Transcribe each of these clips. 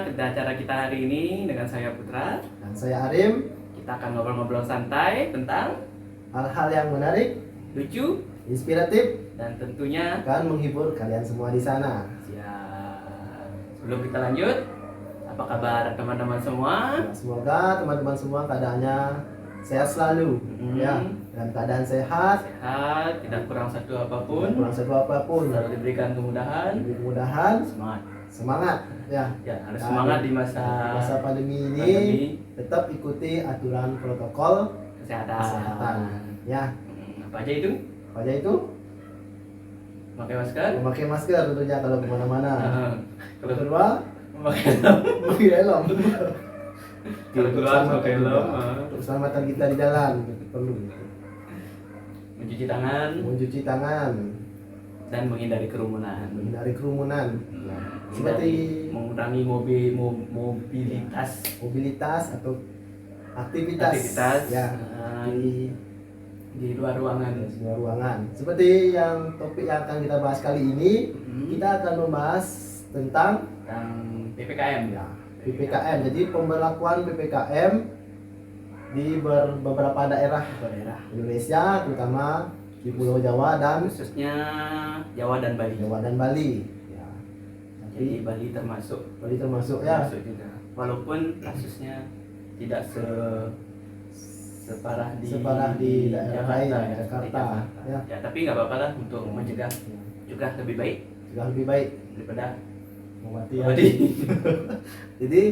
ke acara kita hari ini dengan saya Putra. Dan saya Arim. Kita akan ngobrol-ngobrol santai tentang Hal-hal yang menarik, lucu, inspiratif, dan tentunya akan menghibur kalian semua di sana. siap. Sebelum kita lanjut, apa kabar teman-teman semua? Nah, semoga teman-teman semua keadaannya sehat selalu, ya, dalam keadaan sehat, Sehat, tidak kurang satu apapun, kurang satu apapun, selalu diberikan kemudahan, mudah-mudahan semangat. semangat, ya. Ya, harus Dan semangat di masa pandemi ini. pandemi Tetap ikuti aturan protokol kesehatan. ya. Apa aja itu? Apa aja itu? Pakai masker. Memakai masker tentunya kalau kemana-mana. Kalau Kedua, memakai memakai helm. Kalau keluar pakai helm. Untuk keselamatan kita di jalan perlu Mencuci tangan mencuci tangan, dan menghindari kerumunan. menghindari kerumunan, Seperti seperti mengurangi mobilitas mobilitas atau aktivitas, ya di luar ruangan. di sebuah ruangan. Seperti yang topik yang akan kita bahas kali ini, kita akan membahas tentang Tentang PPKM ya, PPKM. Jadi pemberlakuan PPKM di beberapa daerah daerah, Indonesia, terutama di Pulau Jawa dan khususnya Jawa dan Bali. Ya. Jadi Bali termasuk Ya. termasuk juga. Walaupun kasusnya tidak separah di daerah Jakarta, lain, ya, Jakarta, seperti ya. Ya, tapi nggak apa-apa lah untuk mencegah juga lebih baik Juga lebih baik daripada mengobati ya. mengobati. Jadi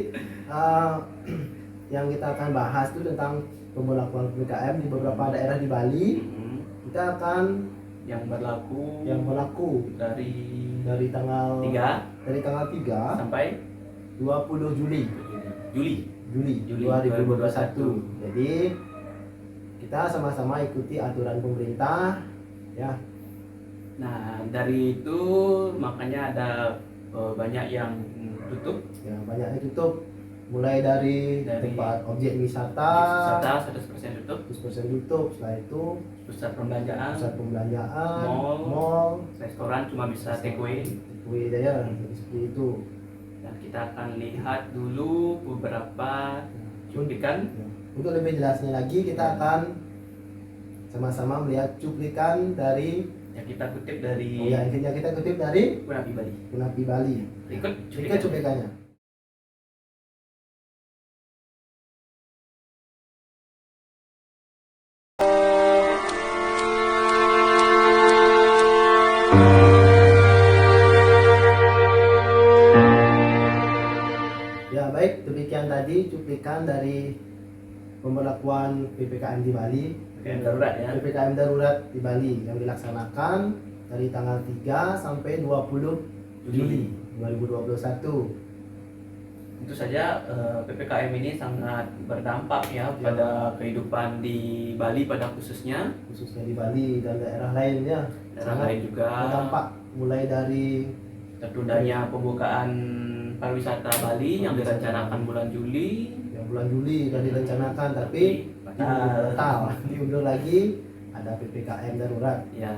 yang kita akan bahas itu tentang pemberlakuan PPKM di beberapa daerah di Bali. Kita akan yang berlaku dari tanggal 3 sampai 20 Juli Juli 2021. Jadi kita sama-sama ikuti aturan pemerintah, ya. Nah, dari itu makanya ada banyak yang tutup. Ya, banyaknya tutup, mulai dari tempat objek wisata 100% tutup, 100% tutup. Setelah itu pusat perbelanjaan, pusat pembelanjaan, mall, restoran cuma bisa take away. ya, seperti itu. Dan kita akan lihat dulu beberapa cuplikan. Untuk lebih jelasnya lagi, kita akan sama-sama melihat cuplikan dari Yang kita kutip dari yang kita kutip dari Punapi Bali. Punapi Bali. Ikut Cuplikannya. Ya, baik, demikian tadi cuplikan dari pemberlakuan PPKM di Bali. PPKM darurat ya. PPKM darurat di Bali yang dilaksanakan dari tanggal 3 sampai 20 Juli 2021. Tentu saja PPKM ini sangat berdampak ya pada kehidupan di Bali pada khususnya Di Bali dan daerah lainnya. daerah lain juga. Berdampak mulai dari Tertundanya pembukaan pariwisata Bali yang direncanakan bulan Juli. bulan Juli sudah direncanakan, tapi batal, diundur lagi. Ada PPKM darurat. Ya,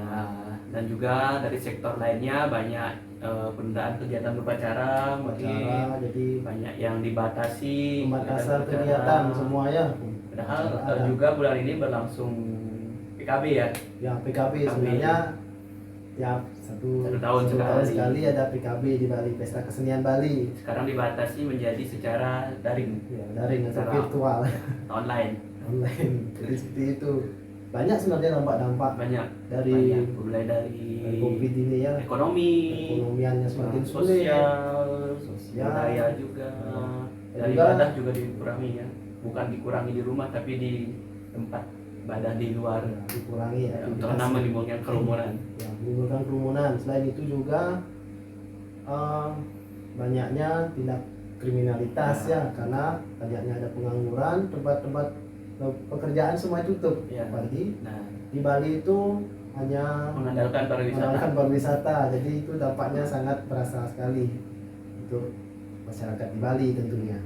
dan juga dari sektor lainnya banyak penundaan kegiatan upacara, Jadi banyak yang dibatasi pembatasan kegiatan kegiatan upacara. semua ya. Padahal juga bulan ini berlangsung PKB ya. Ya, PKB sebenarnya tiap satu tahun sekali ada PKB di Bali, Pesta Kesenian Bali. Sekarang dibatasi menjadi secara daring, Ya, daring atau Secara virtual, online. online. Jadi seperti itu. Banyak sebenarnya dampak-dampak Banyak dari mulai dari COVID ini ya. Ekonomiannya semakin sulit, sosial, budaya juga, dari juga ibadah juga dikurangi ya. Bukan dikurangi di rumah tapi di tempat ibadah di luar. dikurangi Ya, aktivitas. karena menimbulkan kerumunan. Ya, menimbulkan kerumunan. Selain itu juga banyaknya tindak kriminalitas ya, karena banyaknya ada pengangguran, tempat-tempat pekerjaan semua tutup. Ya. Apalagi Nah, di Bali itu hanya mengandalkan pariwisata. pariwisata, jadi itu dampaknya sangat terasa sekali untuk masyarakat di Bali tentunya.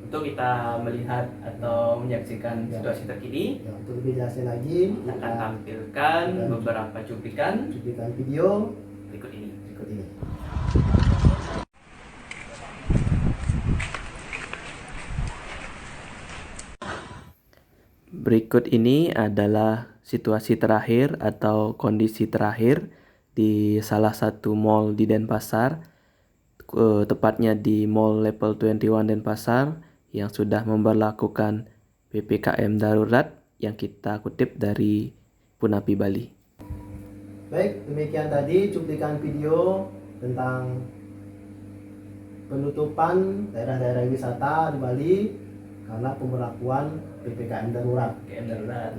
Untuk kita melihat atau menyaksikan Ya. situasi terkini, Ya, untuk lebih jelasnya lagi, kita akan tampilkan beberapa cuplikan video berikut ini. berikut ini. Berikut ini adalah situasi terakhir atau kondisi terakhir di salah satu mall di Denpasar, tepatnya di Mall Level 21 Denpasar yang sudah memberlakukan PPKM darurat yang kita kutip dari Punapi Bali. Baik, demikian tadi cuplikan video tentang penutupan daerah-daerah wisata di Bali karena pemberlakuan PPKM darurat. PPKM darurat.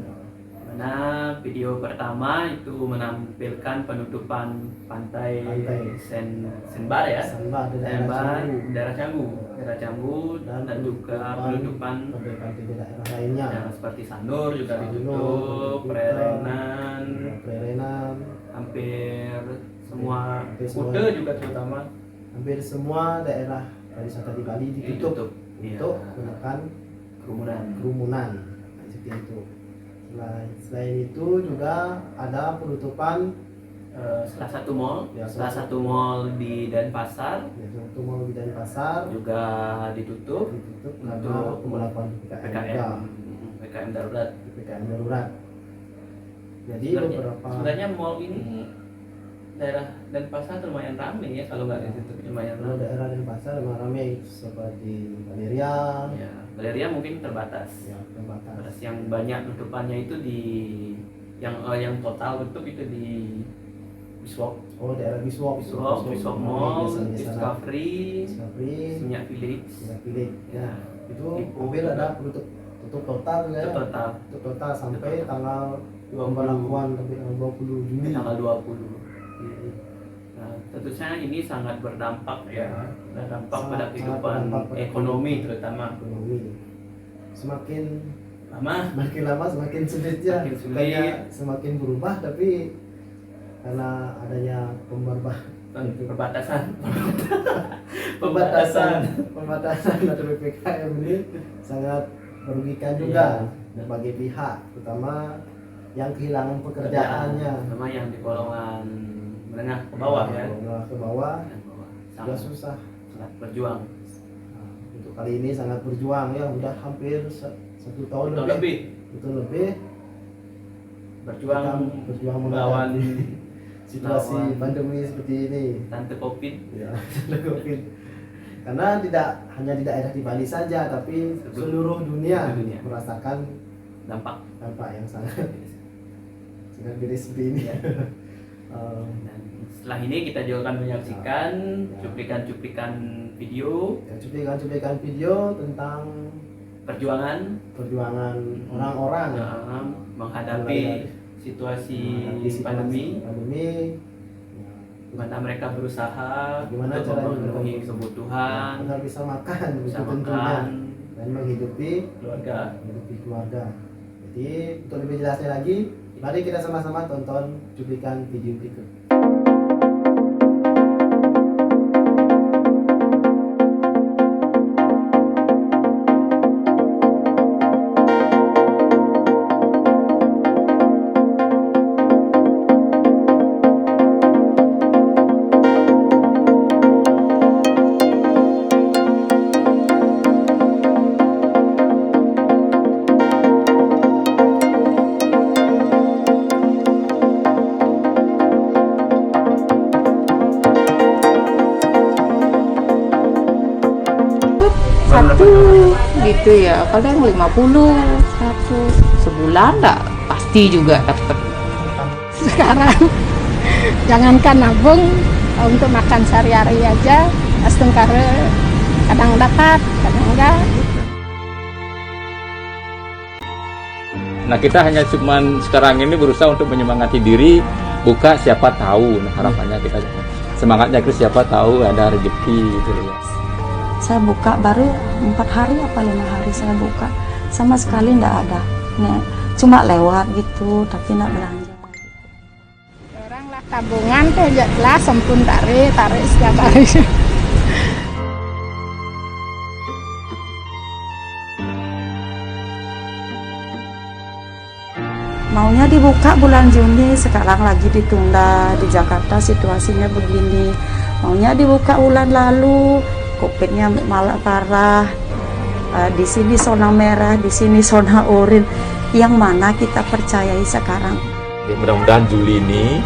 Mana video pertama itu menampilkan penutupan pantai Senbar ya. Senbar di daerah Canggu dan juga penutupan daerah lainnya. Ya, seperti Sanur juga ditutup, Prerenan, hampir semua Kuta juga terutama. Hampir semua daerah pariwisata di Bali ditutup untuk menekan kerumunan. Seperti itu. Selain itu juga ada penutupan salah satu mall di Denpasar. Satu mall di Denpasar juga ditutup karena pemberlakuan PPKM darurat. Jadi sebenarnya mall ini daerah Denpasar lumayan ramai ya, kalau nggak ditutup lumayan ramai. Daerah Denpasar memang ramai seperti Galeria. Ya, Galeria mungkin terbatas. Yang banyak tutupannya itu di yang total tutup itu di Biswok. Oh, daerah Biswok Mall, Discovery, Minyak Village. Ya, itu hampir ada tutup total ya. Tutup total sampai tanggal pemberlakuan tanggal 20 Juni. Tanggal 20. Nah, tentunya ini sangat berdampak ya, pada kehidupan ekonomi terutama. Semakin lama semakin sulit ya. Semakin berubah, tapi karena adanya pembatasan atau PPKM ini sangat merugikan juga berbagai pihak, terutama yang kehilangan pekerjaannya, terutama yang di golongan menengah ke bawah ya. Juga susah, sangat berjuang. Untuk kali ini sangat berjuang ya, udah hampir 1 tahun lebih berjuang melawan situasi pandemi seperti ini, tante Covid. Karena tidak hanya di daerah di Bali saja, tapi seluruh dunia merasakan dampak yang sangat miris seperti ini. Dan setelah ini kita juga akan menyaksikan cuplikan video tentang perjuangan orang-orang menghadapi situasi pandemi, gimana mereka berusaha untuk memenuhi kebutuhan, agar bisa makan dan menghidupi keluarga. Jadi untuk lebih jelasnya lagi, mari kita sama-sama tonton cuplikan video berikut. Satu gitu ya, kadang 50, 100 sebulan enggak pasti juga dapat. Sekarang jangankan nabung, untuk makan sehari-hari aja astengkare kadang dapat, kadang enggak. Nah, kita hanya cuman sekarang ini berusaha untuk menyemangati diri, buka siapa tahu. Nah, harapannya kita semangatnya itu siapa tahu ada rezeki gitu ya. Saya buka baru 4 hari apa 5 hari saya buka, sama sekali enggak ada. Nah, cuma lewat gitu, tapi enggak belanja. Orang lah tabungan tuh jelas sempun tarik setiap hari. Maunya dibuka bulan Juni, sekarang lagi ditunda. Di Jakarta situasinya begini. Maunya dibuka bulan lalu, Covid-nya malah parah. Di sini zona merah, di sini zona oranye. Yang mana kita percayai sekarang? Ya, mudah-mudahan Juli ini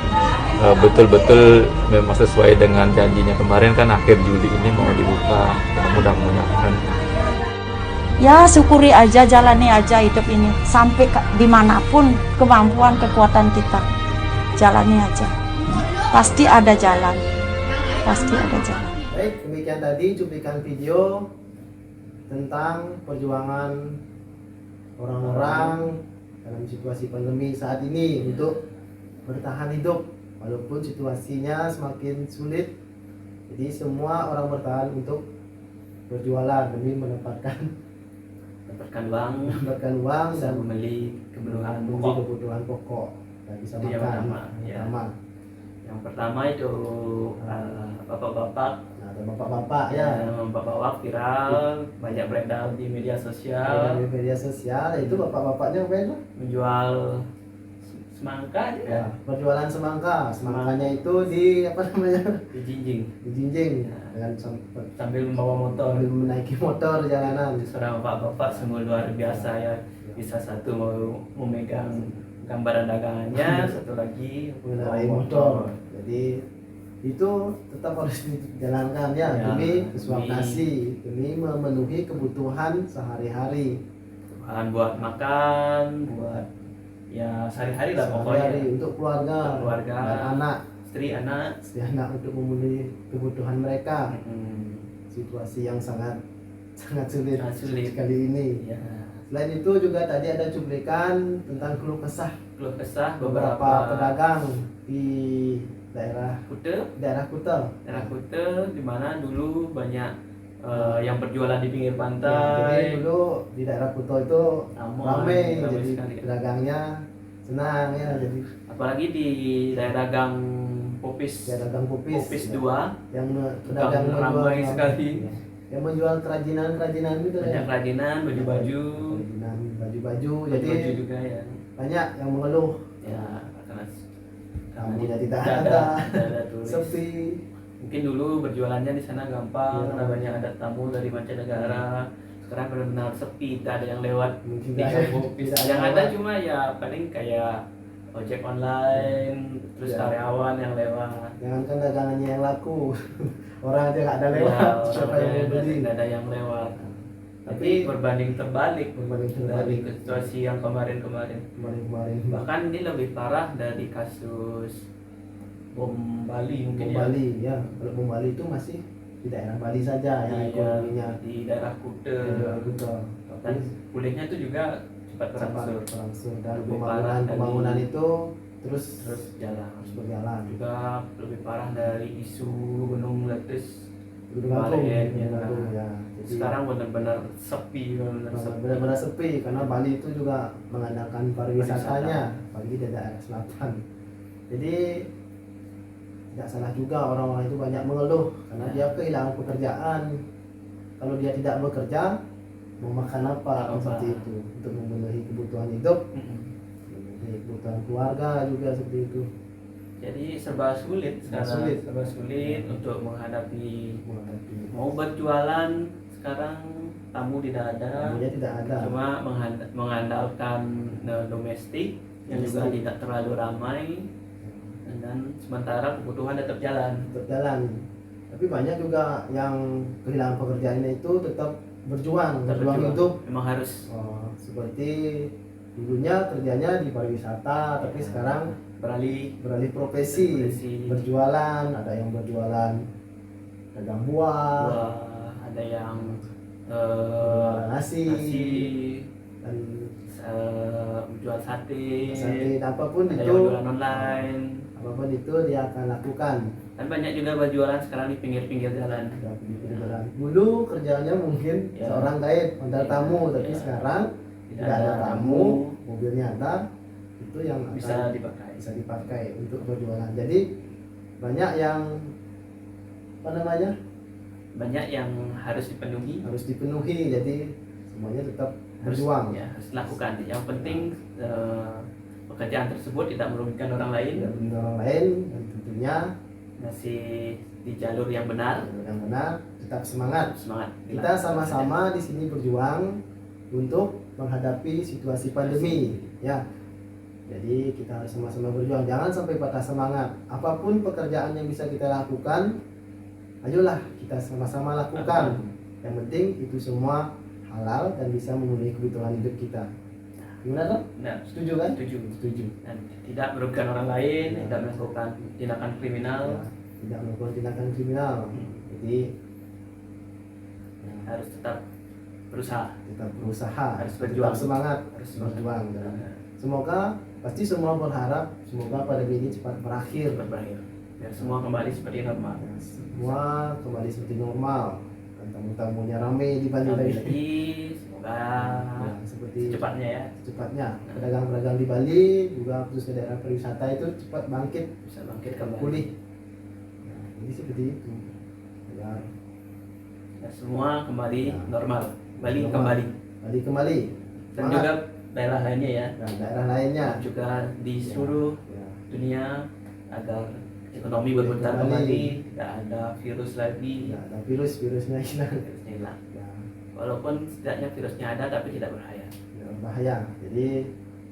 betul-betul memang sesuai dengan janjinya kemarin kan akhir Juli ini mau dibuka. Mudah-mudahan. Ya syukuri aja, jalani aja hidup ini sampai dimanapun kemampuan kekuatan kita, jalani aja. Pasti ada jalan, pasti ada jalan. Baik, demikian tadi cuplikan video tentang perjuangan orang-orang dalam situasi pandemi saat ini untuk bertahan hidup walaupun situasinya semakin sulit. Jadi semua orang bertahan untuk berjualan demi mendapatkan uang dan membeli kebutuhan membeli kebutuhan pokok dan bisa Itu yang makan. pertama, ya. Yang pertama itu bapak-bapak. Nah, ada bapak-bapak ya. Bapak-bapak viral, banyak beredar di media sosial, Di media sosial itu bapak-bapaknya apa? menjual semangka Ya, ya, berjualan semangka. Semangkanya itu di apa namanya? di jinjing Dijinjing Ya. dengan sambil membawa motor. sambil menaiki motor jalanan. Seorang bapak-bapak semua luar biasa ya, bisa satu mau memegang gambaran dagangannya, satu lagi Mengendarai motor. Jadi itu tetap harus dijalankan ya, Ya, demi kesuap demi- nasi, demi memenuhi kebutuhan sehari-hari. bahan buat makan, buat ya sehari-hari lah pokoknya. Sehari-hari untuk keluarga, Untuk keluarga. dan anak, Istri, anak. istri anak untuk memenuhi kebutuhan mereka. Situasi Situasi yang sangat sulit, Sangat sulit. kali ini. ya, Selain itu juga tadi ada cuplikan tentang keluh kesah keluh kesah beberapa beberapa pedagang di daerah Kute, daerah Kuta. daerah Kute, di mana dulu banyak yang berjualan di pinggir Ya, jadi pantai. dulu di daerah Kuta itu ramai, ramai jadi sekali. pedagangnya senang ya, jadi Apalagi di daerah Gang Popis, ya dagang pupis, Popis ya, 2, yang Tukang pedagang ramai sekali. ya, yang menjual kerajinan itu banyak ya, kerajinan, baju-baju, kerajinan baju-baju, jadi baju juga ya. banyak yang mengeluh Ya, karena tamunya tidak tidak ada, tidak ada turis. sepi. Mungkin dulu berjualannya di sana gampang, Iya. karena banyak ada tamu dari mancanegara. Sekarang benar-benar sepi, tidak ada yang lewat Mungkin di tidak Gang ada- Popis. tidak Yang ada ada lewat. cuma ya paling kayak ojek online, terus Ya. karyawan yang lewat. Jangankan dagangannya yang laku, orang aja nggak ada lewat, Ya, siapa yang mau beli? tidak ada yang lewat. Tapi Tapi berbanding terbalik berbanding dari terbalik situasi yang kemarin-kemarin. kemarin-kemarin Bahkan ini lebih parah dari kasus bom Bali mungkin Bom ya. Bali ya, kalau Bom Bali itu masih di daerah Bali saja yang Iya, ekonominya di daerah Kute. di daerah Kuta. Dan pulihnya itu juga cepat berangsur. Berangsur dan Lebih parah pembangunan dari- itu terus Terus jalan. harus berjalan. Juga lebih parah dari isu gunung meletus. Gunung Agung, Kemarin, ya. Gunung Agung, ya. Jadi Sekarang benar-benar sepi, benar-benar sepi. benar-benar sepi karena Bali itu juga mengandalkan pariwisatanya, apalagi di daerah selatan. Jadi tidak salah juga orang-orang itu banyak mengeluh karena Ya. dia kehilangan pekerjaan. Kalau dia tidak bekerja, mau makan apa? Apa? Seperti itu untuk memenuhi kebutuhan hidup, Mm-mm. memenuhi kebutuhan keluarga juga seperti itu. Jadi serba sulit sekarang, Sulit. serba sulit untuk menghadapi. Menghadapi Mau berjualan sekarang tamu tidak ada. dia tidak ada. Cuma mengandalkan domestik yang juga Domestik. tidak terlalu ramai, dan sementara kebutuhan tetap jalan. Berjalan. Tapi banyak juga yang kehilangan pekerjaannya itu tetap berjuang hidup. Memang harus Seperti dulunya kerjanya di pariwisata, tapi sekarang beralih profesi, berjualan. Ada yang berjualan dagang buah, buah, ada yang berjualan nasi, dan jual sate, apapun ada itu, yang jualan online. apapun itu dia akan lakukan. Dan banyak juga berjualan sekarang di pinggir-pinggir jalan. Berjualan. Dulu kerjanya mungkin Ya. seorang guide antar Ya. tamu, tapi Ya. sekarang tidak ada tamu, mobilnya ada, itu yang akan bisa dipakai. bisa dipakai untuk berjualan. Jadi banyak yang apa namanya Banyak yang harus dipenuhi. harus dipenuhi. Jadi semuanya tetap berjuang. Ya, harus dilakukan. Yang penting pekerjaan tersebut tidak merugikan orang lain. Tidak merugikan orang lain, dan tentunya masih di jalur yang benar. Yang benar, tetap semangat. Semangat. Kita sama-sama di sini berjuang untuk menghadapi situasi pandemi, ya. Jadi kita harus sama-sama berjuang, jangan sampai patah semangat. Apapun pekerjaan yang bisa kita lakukan, ayolah kita sama-sama lakukan. Yang penting itu semua halal dan bisa memenuhi kebutuhan hidup kita. Gimana Tom? Nah, Setuju kan? setuju. Setuju. Dan tidak merugikan orang lain, Ya. tidak melakukan tindakan kriminal. Ya, tidak melakukan tindakan kriminal. Jadi ya, Harus tetap berusaha. tetap berusaha, Harus tetap berjuang. semangat, Harus berjuang. Dan Nah, semoga pasti semua berharap semoga pandemi ini cepat berakhir. cepat berakhir. Biar semua kembali seperti normal. Ya, semua kembali seperti normal. Dan tamu-tamunya ramai di Bali Kembali lagi. lagi, semoga Ya, seperti secepatnya ya secepatnya pedagang-pedagang di Bali juga khususnya daerah pariwisata itu cepat bangkit bisa bangkit kembali. pulih. Nah, jadi seperti itu agar Dan semua kembali Ya. normal. Bali Normal. kembali. Bali kembali. Dan Semangat. juga daerah lainnya ya. Dan daerah lainnya Dan juga di seluruh ya, dunia agar ekonomi berputar Kembali. kembali, tidak ada virus lagi, ya, ada virusnya hilang. virusnya hilang. Ya, Walaupun setidaknya virusnya ada tapi tidak berbahaya. ya, bahaya. Jadi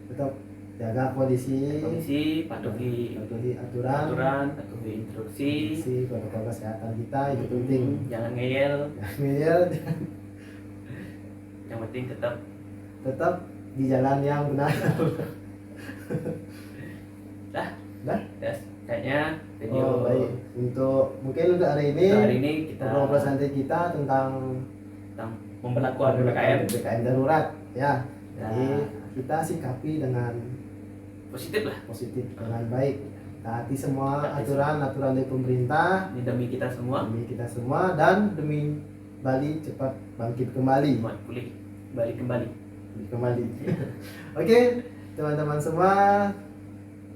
tetap jaga kondisi Patuhi aturan, patuhi instruksi, kondisi protokol kesehatan kita itu penting. jangan ngeyel, Minimal yang penting tetap tetap di jalan yang benar. dah, Dah? yes. Kayaknya video Oh, baik. Mungkin untuk hari ini, hari ini kita ngobrol santai kita tentang tentang pemberlakuan PPKM PPKM darurat, ya. Ya. Jadi kita sikapi dengan positif lah. positif, dengan baik. Taati semua Taati aturan dari pemerintah Ini demi kita semua, demi kita semua dan demi Bali cepat bangkit kembali. buat pulih balik kembali. Kembali. Oke, teman-teman semua,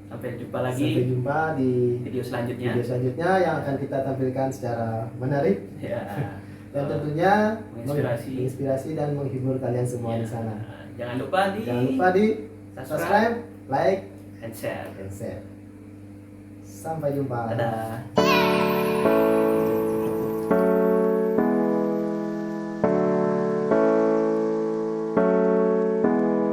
Sampai jumpa sampai lagi jumpa di video selanjutnya. video selanjutnya yang akan kita tampilkan secara menarik Ya. dan tentunya Menginspirasi. dan menghibur kalian semua Ya. di sana. Jangan lupa Jangan lupa di subscribe, like, and share. and share. Sampai jumpa. Dadah.